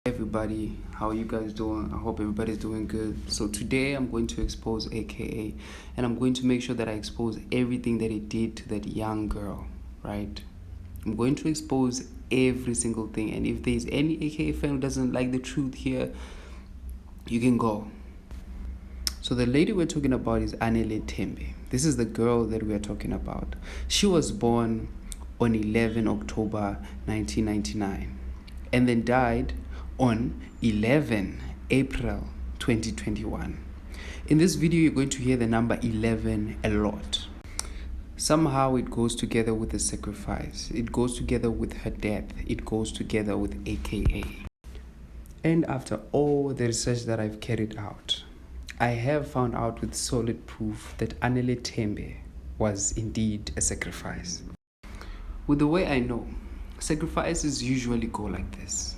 Everybody, how are you guys doing? I hope everybody's doing good. So today I'm going to expose AKA, and I'm going to make sure that I expose everything that he did to that young girl, right? I'm going to expose every single thing, and if there's any AKA fan who doesn't like the truth here, you can go. So the lady we're talking about is Anele Tembe. This is the girl that we are talking about. She was born on 11 October 1999 and then died on 11 April 2021. In this video, you're going to hear the number 11 a lot. Somehow it goes together with the sacrifice. It goes together with her death. It goes together with AKA. And after all the research that I've carried out, I have found out with solid proof that Anele Tembe was indeed a sacrifice. With the way I know, sacrifices usually go like this.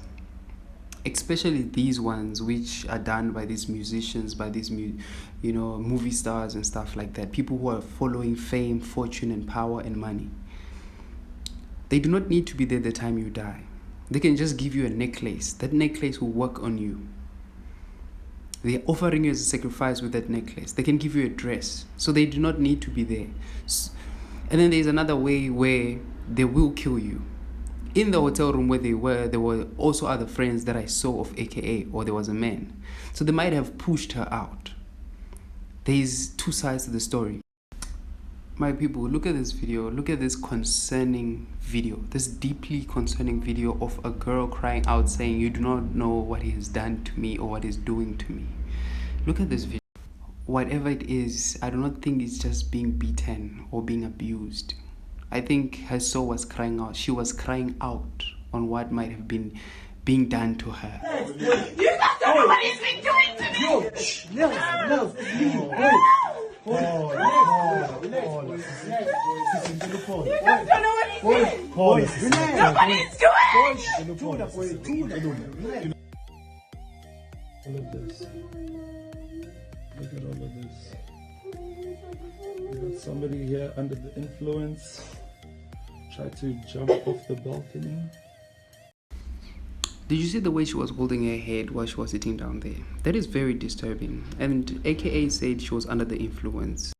Especially these ones which are done by these musicians, by these movie stars and stuff like that. People who are following fame, fortune and power and money. They do not need to be there the time you die. They can just give you a necklace. That necklace will work on you. They're offering you as a sacrifice with that necklace. They can give you a dress. So they do not need to be there. And then there's another way where they will kill you. In the hotel room where they were, there were also other friends that I saw of AKA, or there was a man. So they might have pushed her out. There's two sides to the story. My people, look at this video. Look at this concerning video. This deeply concerning video of a girl crying out saying, "You do not know what he has done to me or what he's doing to me." Look at this video. Whatever it is, I do not think it's just being beaten or being abused. I think her soul was crying out. She was crying out on what might have been being done to her. You don't know what he's been doing to me! No, please, You don't know what he's doing! Look what he's doing! All of this. Look at all of this. We got somebody here under the influence. Try to jump off the balcony. Did you see the way she was holding her head while she was sitting down there? That is very disturbing. And AKA said she was under the influence.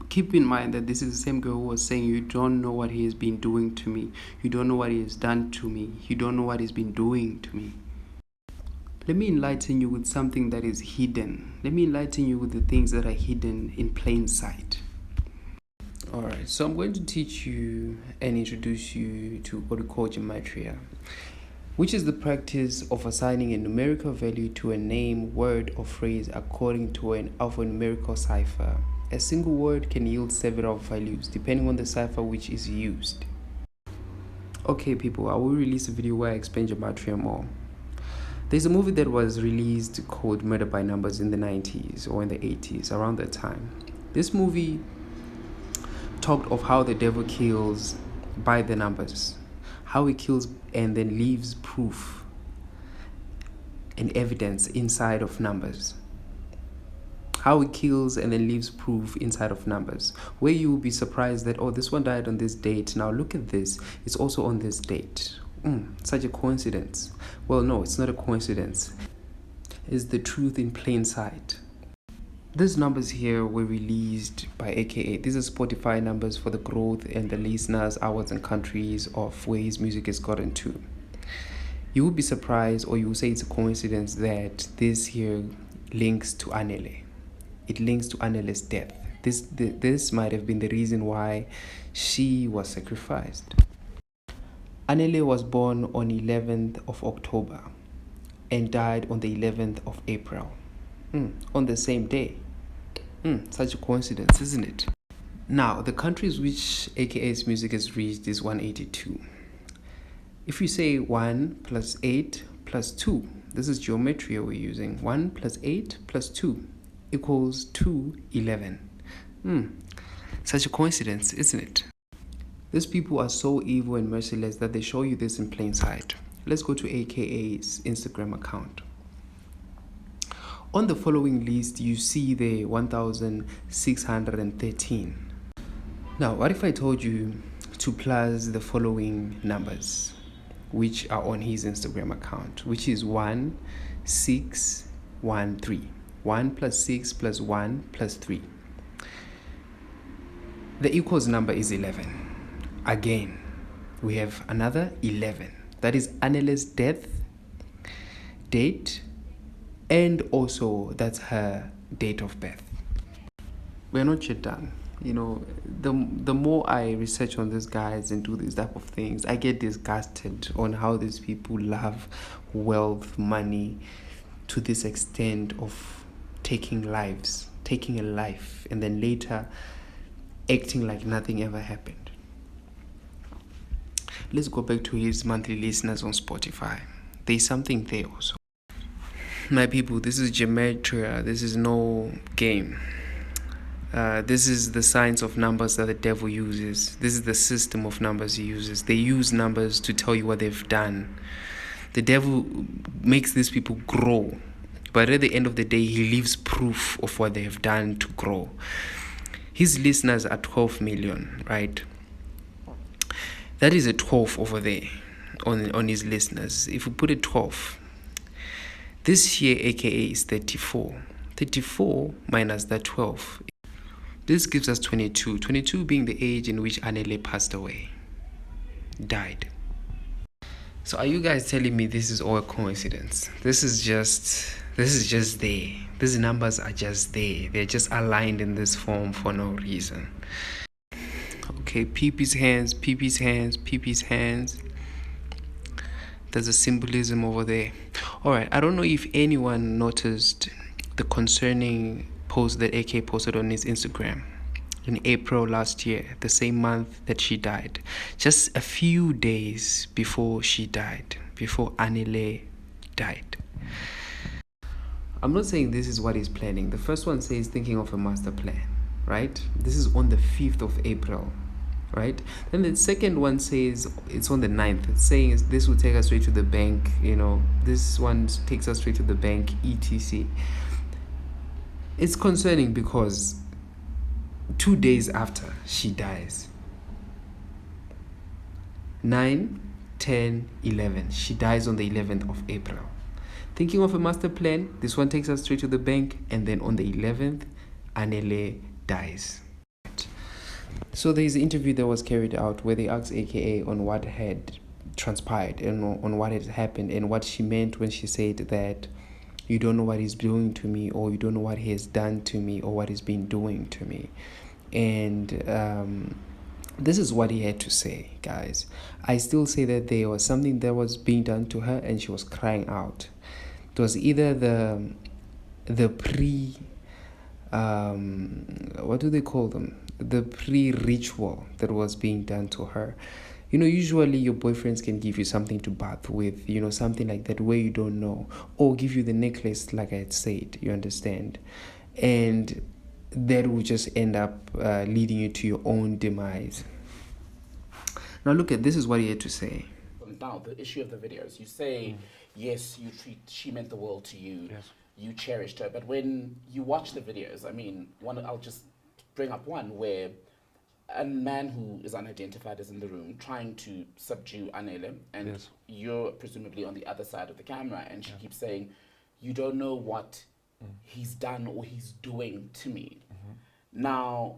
Keep in mind that this is the same girl who was saying, "You don't know what he has been doing to me. You don't know what he has done to me. You don't know what he's been doing to me." Let me enlighten you with something that is hidden. Let me enlighten you with the things that are hidden in plain sight. Alright, so I'm going to teach you and introduce you to what we call Gematria, which is the practice of assigning a numerical value to a name, word, or phrase according to an alphanumerical cipher. A single word can yield several values depending on the cipher which is used. Okay people, I will release a video where I explain Gematria more. There's a movie that was released called Murder by Numbers in the 90s or in the 80s, around that time. This movie talked of how the devil kills by the numbers, how he kills and then leaves proof and evidence inside of numbers, how he kills and then leaves proof inside of numbers, where you will be surprised that, oh, this one died on this date, now look at this, it's also on this date. Such a coincidence. Well, no, it's not a coincidence. It's the truth in plain sight. These numbers here were released by AKA. These are Spotify numbers for the growth and the listeners, hours and countries of where his music has gotten to. You will be surprised, or you will say it's a coincidence, that this here links to Anele. It links to Anele's death. This might have been the reason why she was sacrificed. Anele was born on 11th of October and died on the 11th of April. On the same day. Such a coincidence, isn't it? Now, the countries which AKA's music has reached is 182. If you say 1 plus 8 plus 2, this is geometry we're using. 1 plus 8 plus 2 equals 211. Such a coincidence, isn't it? These people are so evil and merciless that they show you this in plain sight. Let's go to AKA's Instagram account. On the following list, you see the 1,613. Now, what if I told you to plus the following numbers? which are on his Instagram account, which is 1613. 1 plus 6 plus 1 plus 3. The equals number is 11. Again, we have another 11. That is Anele's death date, and also that's her date of birth. We're not yet done. You know, the more I research on these guys and do these type of things, I get disgusted on how these people love wealth, money, to this extent of taking a life, and then later acting like nothing ever happened. Let's go back to his monthly listeners on Spotify. There's something there also. My people, this is Gematria. This is no game. This is the science of numbers that the devil uses. This is the system of numbers he uses. They use numbers to tell you what they've done. The devil makes these people grow, but at the end of the day, he leaves proof of what they have done to grow. His listeners are 12 million, right? That is a 12 over there on his listeners. If we put a 12, this here, aka, is 34. 34 minus that 12. This gives us 22. 22 being the age in which Anele passed away, died. So are you guys telling me this is all a coincidence? This is just there. These numbers are just there. They're just aligned in this form for no reason. Okay, Peepee's hands, Peepee's hands, Peepee's hands. There's a symbolism over there. Alright, I don't know if anyone noticed the concerning post that AK posted on his Instagram in April last year, the same month that she died. Just a few days before she died, before Anele died. I'm not saying this is what he's planning. The first one says thinking of a master plan, right? This is on the 5th of April, right? Then the second one says it's on the 9th. It's saying this will take us straight to the bank, this one takes us straight to the bank, etc. It's concerning because 2 days after she dies, 9, 10, 11, she dies on the 11th of April. Thinking of a master plan, this one takes us straight to the bank, and then on the 11th, Anele dies. So there's an interview that was carried out where they asked AKA on what had transpired and on what had happened and what she meant when she said that you don't know what he's doing to me, or you don't know what he has done to me, or what he's been doing to me. And this is what he had to say, guys. I still say that there was something that was being done to her and she was crying out. It was either the what do they call them? The pre-ritual that was being done to her. Usually your boyfriends can give you something to bath with, something like that where you don't know, or give you the necklace like I had said, you understand? And that will just end up leading you to your own demise. Now look at, this is what he had to say. Now, the issue of the videos, you say, yes, she meant the world to you, yes. You cherished her, but when you watch the videos, I'll just bring up one where a man who is unidentified is in the room trying to subdue Anele, and yes. You're presumably on the other side of the camera, and she keeps saying, you don't know what he's done or he's doing to me. Now,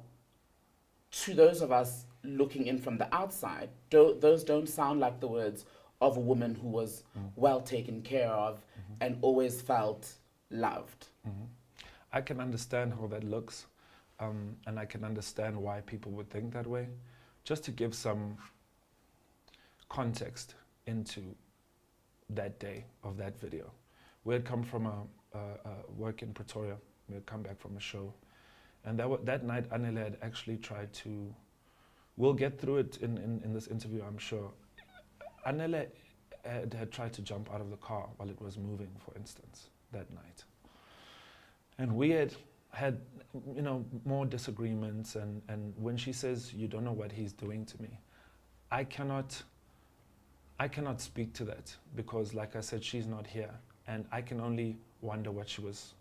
to those of us looking in from the outside, those don't sound like the words of a woman who was well taken care of and always felt loved. I can understand how that looks, and I can understand why people would think that way. Just to give some context into that day of that video. We had come from a work in Pretoria. We had come back from a show. And that night, Anele had actually tried to, we'll get through it in this interview, I'm sure. Anele had tried to jump out of the car while it was moving, for instance, that night. And we had more disagreements, and when she says, you don't know what he's doing to me, I cannot speak to that because, like I said, she's not here. And I can only wonder what she was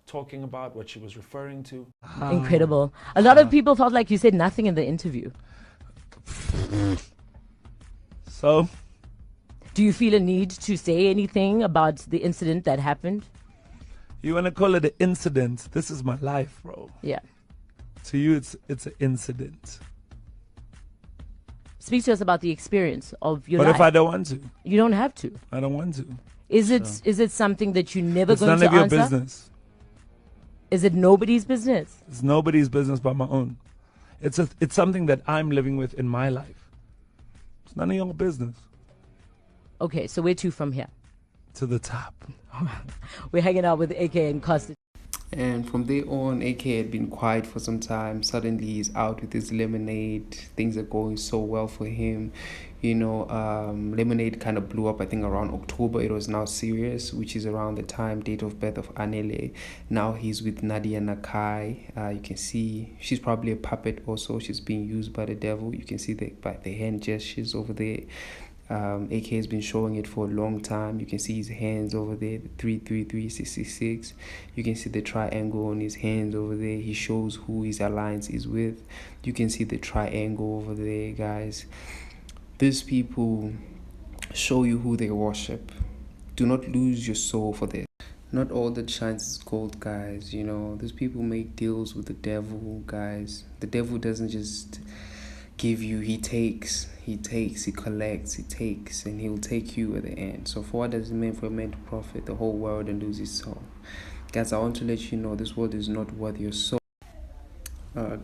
talking about, what she was referring to. Incredible. A lot of people felt like you said nothing in the interview. So, Do you feel a need to say anything about the incident that happened? You want to call it an incident? This is my life, bro. Yeah. To you, it's an incident. Speak to us about the experience of your But life. if I don't want to? You don't have to. I don't want to. Is it something that you're never It's going none to of your answer? business. Is it nobody's business? It's nobody's business but my own. It's something that I'm living with in my life. It's none of your business. Okay, so where to from here? To the top. We're hanging out with AK and Costa. And from there on, AK had been quiet for some time. Suddenly he's out with his Lemonade. Things are going so well for him. You know, Lemonade kind of blew up, I think, around October. It was now serious, which is around the date of birth of Anele. Now he's with Nadia Nakai. You can see she's probably a puppet also. She's being used by the devil. You can see by the hand gestures over there. AK has been showing it for a long time. You can see his hands over there, the 33366. You can see the triangle on his hands over there. He shows who his alliance is with. You can see the triangle over there, guys. These people show you who they worship. Do not lose your soul for this. Not all that shines is gold, guys. You know, these people make deals with the devil, guys. The devil doesn't just give you, he takes, he collects, he takes, and he'll take you at the end. So for what does it mean for a man to profit the whole world and lose his soul? Guys, I want to let you know this world is not worth your soul.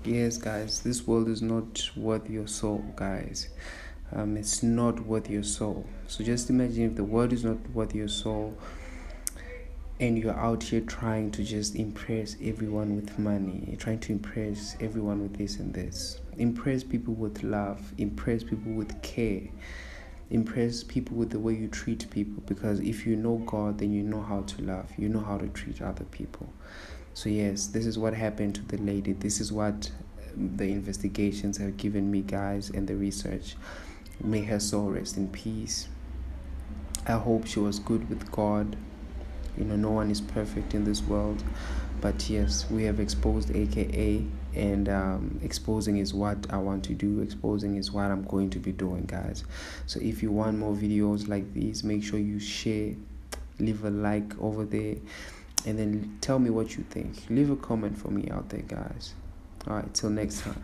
Yes, guys, this world is not worth your soul, guys. It's not worth your soul. So just imagine if the world is not worth your soul, and you're out here trying to just impress everyone with money, trying to impress everyone with this and this. Impress people with love, impress people with care, impress people with the way you treat people, because if you know God, then you know how to love, you know how to treat other people. So yes, this is what happened to the lady. This is what the investigations have given me, guys, and the research. May her soul rest in peace. I hope she was good with God. You know, no one is perfect in this world, but yes, we have exposed AKA, and exposing is what I want to do. Exposing is what I'm going to be doing, guys. So if you want more videos like these, make sure you share, leave a like over there, and then tell me what you think. Leave a comment for me out there, guys. All right, till next time.